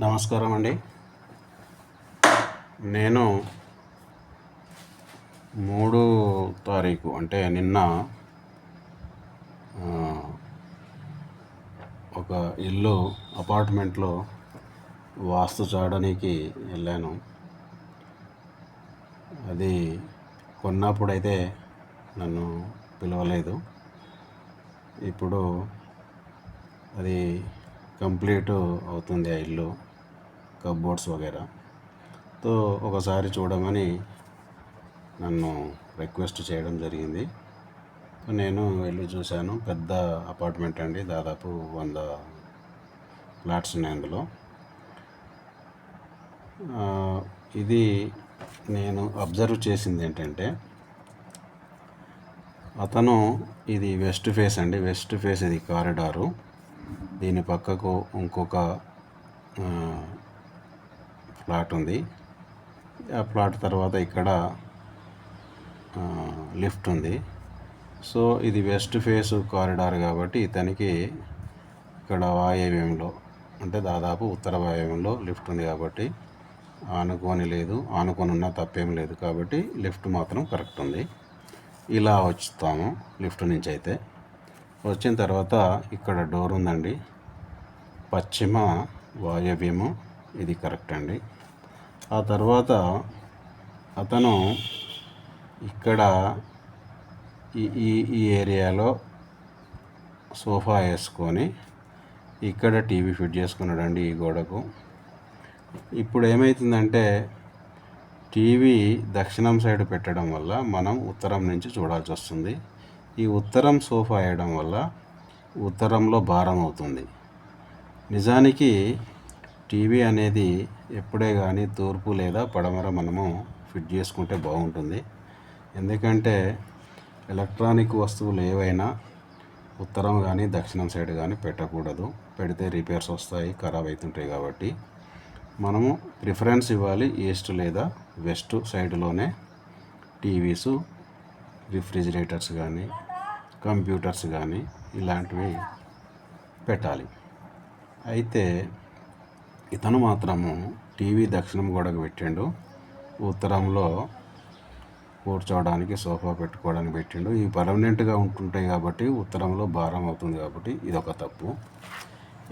నమస్కారం అండి. నేను 3 తారీఖు అంటే నిన్న ఒక ఇల్లు అపార్ట్మెంట్లో వాస్తు చూడడానికి వెళ్ళాను. అది కొన్నప్పుడైతే నన్ను పిలవలేదు. ఇప్పుడు అది కంప్లీట్ అవుతుంది ఆ ఇల్లు, కబోర్డ్స్ వగైరాతో ఒకసారి చూడమని నన్ను రిక్వెస్ట్ చేయడం జరిగింది. నేను వెళ్ళి చూశాను. పెద్ద అపార్ట్మెంట్ అండి, దాదాపు 100 ఫ్లాట్స్ ఉన్నాయి అందులో. ఇది నేను అబ్జర్వ్ చేసింది ఏంటంటే, అతను ఇది వెస్ట్ ఫేస్ అండి, వెస్ట్ ఫేస్ ఇది కారిడారు. దీని పక్కకు ఇంకొక ఫ్లాట్ ఉంది. ఆ ఫ్లాట్ తర్వాత ఇక్కడ లిఫ్ట్ ఉంది. సో ఇది వెస్ట్ ఫేస్ కారిడార్ కాబట్టి ఇతనికి ఇక్కడ వాయవ్యంలో అంటే దాదాపు ఉత్తర వాయవ్యంలో లిఫ్ట్ ఉంది కాబట్టి ఆనుకొని ఉన్నా తప్పేం లేదు కాబట్టి లిఫ్ట్ మాత్రం కరెక్ట్ ఉంది. ఇలా వచ్చుతాము లిఫ్ట్ నుంచి. అయితే వచ్చిన తర్వాత ఇక్కడ డోర్ ఉందండి, పశ్చిమ వాయవ్యము, ఇది కరెక్ట్ అండి. ఆ తర్వాత అతను ఇక్కడ ఈ ఏరియాలో సోఫా వేసుకొని ఇక్కడ టీవీ ఫిట్ చేసుకున్నాడండి ఈ గోడకు. ఇప్పుడు ఏమవుతుందంటే, టీవీ దక్షిణం సైడ్ పెట్టడం వల్ల మనం ఉత్తరం నుంచి చూడాల్సి వస్తుంది. ఈ ఉత్తరం సోఫా వేయడం వల్ల ఉత్తరంలో భారం అవుతుంది. నిజానికి టీవీ అనేది ఎప్పుడే కానీ తూర్పు లేదా పడమర మనము ఫిట్ చేసుకుంటే బాగుంటుంది. ఎందుకంటే ఎలక్ట్రానిక్ వస్తువులు ఏవైనా ఉత్తరం కానీ దక్షిణం సైడ్ కానీ పెట్టకూడదు. పెడితే రిపేర్స్ వస్తాయి, ఖరాబ్ అవుతుంటాయి. కాబట్టి మనము ప్రిఫరెన్స్ ఇవ్వాలి ఈస్ట్ లేదా వెస్ట్ సైడ్లోనే టీవీస్, రిఫ్రిజిరేటర్స్ కానీ కంప్యూటర్స్ కానీ ఇలాంటివి పెట్టాలి. అయితే ఇతను మాత్రము టీవీ దక్షిణం గోడకు పెట్టిండు, ఉత్తరంలో కూర్చోవడానికి సోఫా పెట్టుకోవడానికి పెట్టిండు. ఇవి పర్మనెంట్గా ఉంటుంటాయి కాబట్టి ఉత్తరంలో భారం అవుతుంది కాబట్టి ఇదొక తప్పు.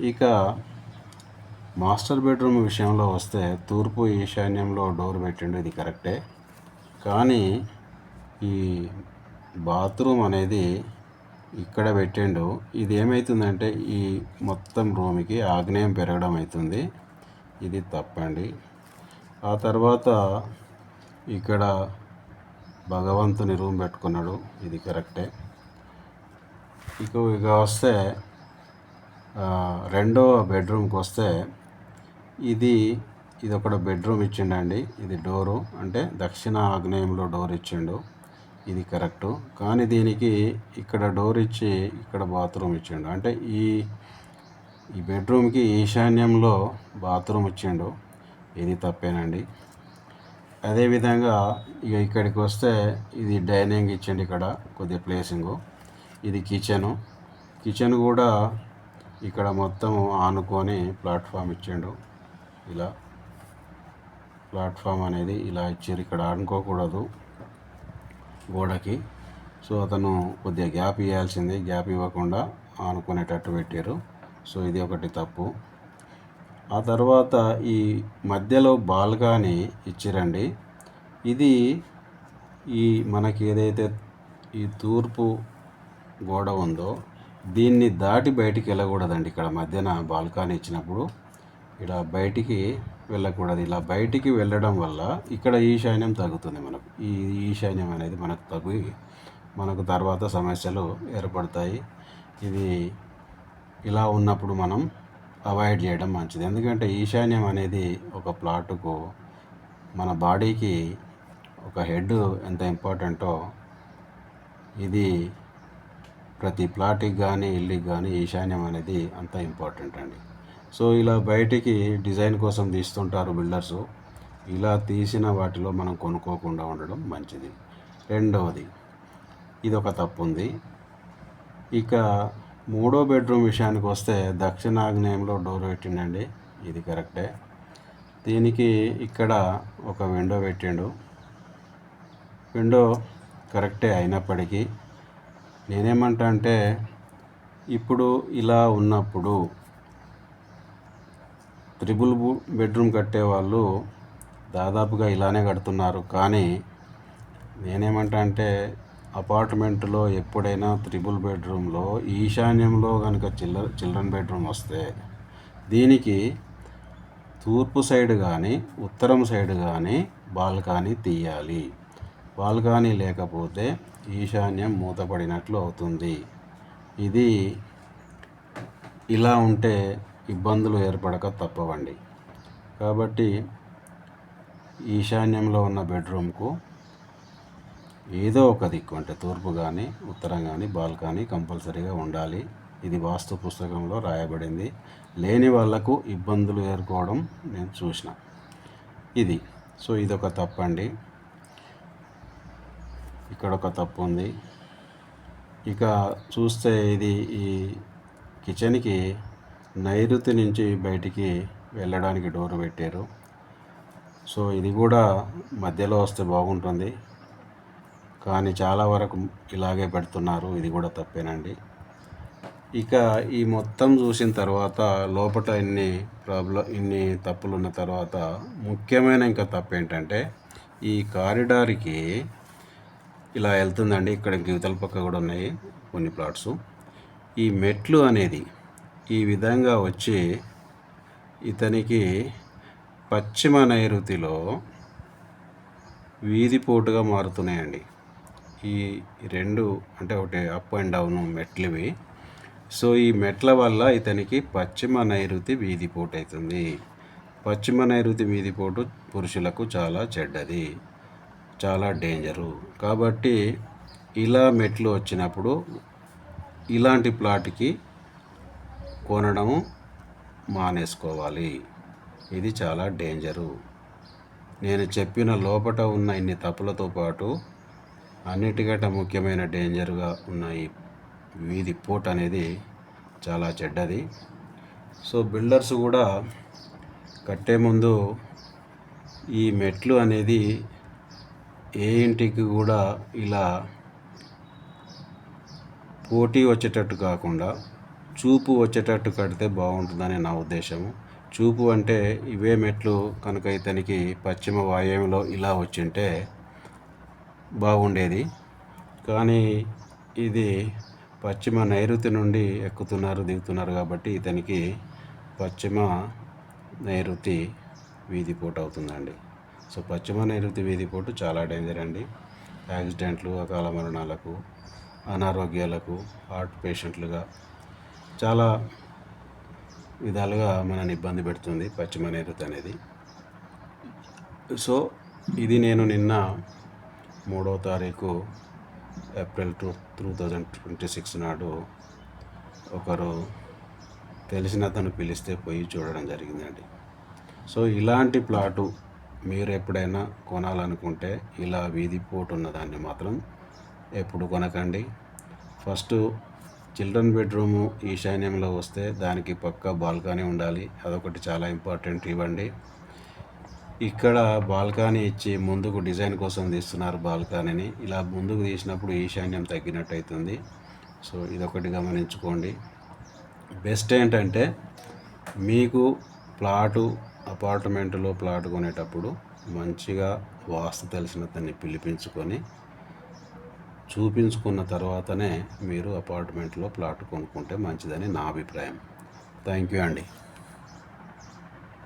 ఇక మాస్టర్ బెడ్రూమ్ విషయంలో వస్తే తూర్పు ఈశాన్యంలో డోర్ పెట్టిండు, ఇది కరెక్టే. కానీ ఈ బాత్రూమ్ అనేది ఇక్కడ పెట్టిండు. ఇది ఏమవుతుందంటే ఈ మొత్తం రూమ్కి ఆగ్నేయం పెరగడం అవుతుంది, ఇది తప్పండి. ఆ తర్వాత ఇక్కడ భగవంతుని రూమ్ పెట్టుకున్నాడు, ఇది కరెక్టే. ఇక వస్తే రెండో బెడ్రూమ్కి వస్తే ఇది ఒకటి బెడ్రూమ్ ఇచ్చిండండి. ఇది డోరు అంటే దక్షిణ ఆగ్నేయంలో డోర్ ఇచ్చిండు, ఇది కరెక్టు. కానీ దీనికి ఇక్కడ డోర్ ఇచ్చి ఇక్కడ బాత్రూమ్ ఇచ్చిండు. అంటే ఈ బెడ్రూమ్కి ఈశాన్యంలో బాత్రూమ్ ఇచ్చిండు, ఇది తప్పేనండి. అదేవిధంగా ఇక ఇక్కడికి వస్తే ఇది డైనింగ్ ఇచ్చిండు, ఇక్కడ కొద్దిగా ప్లేసింగు. ఇది కిచెన్ కూడా ఇక్కడ మొత్తం ఆనుకొని ప్లాట్ఫామ్ ఇచ్చిండు. ఇలా ప్లాట్ఫామ్ అనేది ఇలా ఇచ్చారు, ఇక్కడ ఆనుకోకూడదు గోడకి. సో అతను కొద్దిగా గ్యాప్ ఇవ్వాల్సింది, గ్యాప్ ఇవ్వకుండా ఆనుకునేటట్టు పెట్టారు. సో ఇది ఒకటి తప్పు. ఆ తర్వాత ఈ మధ్యలో బాల్కనీ ఇచ్చిరండి. ఇది మనకి ఏదైతే ఈ తూర్పు గోడ ఉందో దీన్ని దాటి బయటికి వెళ్ళకూడదండి. ఇక్కడ మధ్యన బాల్కనీ ఇచ్చినప్పుడు ఇలా బయటికి వెళ్ళకూడదు. ఇలా బయటికి వెళ్ళడం వల్ల ఇక్కడ ఈశాన్యం తగ్గుతుంది మనకు. ఈ ఈశాన్యం అనేది మనకు తగ్గి మనకు తర్వాత సమస్యలు ఏర్పడతాయి. ఇది ఇలా ఉన్నప్పుడు మనం అవాయిడ్ చేయడం మంచిది. ఎందుకంటే ఈశాన్యం అనేది ఒక ప్లాటుకు మన బాడీకి ఒక హెడ్ ఎంత ఇంపార్టెంటో ఇది ప్రతి ప్లాట్కి కానీ ఇల్లుకి కానీ ఈశాన్యం అనేది అంత ఇంపార్టెంట్ అండి. సో ఇలా బయటికి డిజైన్ కోసం తీస్తుంటారు బిల్డర్సు. ఇలా తీసిన వాటిలో మనం కొనుక్కోకుండా ఉండడం మంచిది. రెండవది ఇదొక తప్పు ఉంది. ఇక మూడో బెడ్రూమ్ విషయానికి వస్తే దక్షిణాగ్నేయంలో డోర్ పెట్టిండండి, ఇది కరెక్టే. దీనికి ఇక్కడ ఒక విండో పెట్టిండు. విండో కరెక్టే అయినప్పటికీ నేనేమంటా అంటే, ఇప్పుడు ఇలా ఉన్నప్పుడు త్రిబుల్ బెడ్రూమ్ కట్టేవాళ్ళు దాదాపుగా ఇలానే కడుతున్నారు. కానీ నేనేమంటా అంటే, అపార్ట్మెంట్లో ఎప్పుడైనా త్రిబుల్ బెడ్రూమ్లో ఈశాన్యంలో కనుక చిల్డ్రన్ బెడ్రూమ్ వస్తే దీనికి తూర్పు సైడ్ కానీ ఉత్తరం సైడ్ కానీ బాల్కనీ తీయాలి. బాల్కనీ లేకపోతే ఈశాన్యం మూతపడినట్లు అవుతుంది. ఇది ఇలా ఉంటే ఇబ్బందులు ఏర్పడక తప్పవండి. కాబట్టి ఈశాన్యంలో ఉన్న బెడ్రూమ్కు ఏదో ఒక దిక్కు అంటే తూర్పు కానీ ఉత్తరం కానీ బాల్కనీ కంపల్సరీగా ఉండాలి. ఇది వాస్తు పుస్తకంలో రాయబడింది. లేని వాళ్లకు ఇబ్బందులు ఎదుర్కోవడం నేను చూసిన. ఇది సో ఇదొక తప్పండి. ఇక్కడ ఒక తప్పు ఉంది. ఇక చూస్తే ఇది ఈ కిచెన్కి నైరుతి నుంచి బయటికి వెళ్ళడానికి డోర్ పెట్టారు. సో ఇది కూడా మధ్యలో వస్తే బాగుంటుంది, కానీ చాలా వరకు ఇలాగే పెడుతున్నారు. ఇది కూడా తప్పేనండి. ఇక ఈ మొత్తం చూసిన తర్వాత లోపల ఇన్ని తప్పులు ఉన్న తర్వాత ముఖ్యమైన ఇంకా తప్పు ఏంటంటే, ఈ కారిడార్కి ఇలా వెళ్తుందండి. ఇక్కడ యువతల పక్క కూడా ఉన్నాయి కొన్ని ప్లాట్స్. ఈ మెట్లు అనేది ఈ విధంగా వచ్చి ఇతనికి పశ్చిమ నైరుతిలో వీధిపోటుగా మారుతున్నాయండి. ఈ రెండు అంటే ఒకటి అప్ అండ్ డౌన్ మెట్లువి. సో ఈ మెట్ల వల్ల ఇతనికి పశ్చిమ నైరుతి వీధిపోటు అవుతుంది. పశ్చిమ నైరుతి వీధిపోటు పురుషులకు చాలా చెడ్డది, చాలా డేంజరు. కాబట్టి ఇలా మెట్లు వచ్చినప్పుడు ఇలాంటి ప్లాట్కి కొనడము మానేసుకోవాలి. ఇది చాలా డేంజరు. నేను చెప్పిన లోపట ఉన్న ఇన్ని తప్పులతో పాటు అన్నిటికంటే ముఖ్యమైన డేంజర్గా ఉన్న ఈ వీధి పోట్ అనేది చాలా చెడ్డది. సో బిల్డర్స్ కూడా కట్టే ముందు ఈ మెట్లు అనేది ఏ ఇంటికి కూడా ఇలా పోటీ వచ్చేటట్టు కాకుండా చూపు వచ్చేటట్టు కడితే బాగుంటుందని నా ఉద్దేశము. చూపు అంటే ఇవే మెట్లు కనుక ఇతనికి పశ్చిమ వాయువ్యంలో ఇలా వచ్చింటే బాగుండేది. కానీ ఇది పశ్చిమ నైరుతి నుండి ఎక్కుతున్నారు దిగుతున్నారు కాబట్టి ఇతనికి పశ్చిమ నైరుతి వీధిపోటు అవుతుందండి. సో పశ్చిమ నైరుతి వీధిపోటు చాలా డేంజర్ అండి. యాక్సిడెంట్లు, అకాల మరణాలకు, అనారోగ్యాలకు, హార్ట్ పేషెంట్లుగా చాలా విధాలుగా మనని ఇబ్బంది పెడుతుంది పశ్చిమ నైరుతి అనేది. సో ఇది నేను నిన్న 3వ తారీఖు ఏప్రిల్ 2026 నాడు ఒకరు తెలిసిన అతను పిలిస్తే పోయి చూడడం జరిగిందండి. సో ఇలాంటి ప్లాటు మీరు ఎప్పుడైనా కొనాలనుకుంటే ఇలా వీధిపోటు ఉన్నదాన్ని మాత్రం ఎప్పుడు కొనకండి. ఫస్ట్ చిల్డ్రన్ బెడ్రూము ఈశాన్యంలో వస్తే దానికి పక్కా బాల్కనీ ఉండాలి. అదొకటి చాలా ఇంపార్టెంట్. ఇవ్వండి. ఇక్కడ బాల్కనీ ఇచ్చి ముందుకు డిజైన్ కోసం తీస్తున్నారు బాల్కనీని. ఇలా ముందుకు తీసినప్పుడు ఈశాన్యం తగ్గినట్టు అవుతుంది. సో ఇదొకటి గమనించుకోండి. బెస్ట్ ఏంటంటే మీకు అపార్ట్మెంట్లో ప్లాట్ కొనేటప్పుడు మంచిగా వాస్తు తెలిసిన దాన్ని పిలిపించుకొని చూపించుకున్న తర్వాతనే మీరు అపార్ట్మెంట్లో ప్లాట్ కొనుక్కుంటే మంచిదని నా అభిప్రాయం. థ్యాంక్ యూ అండి.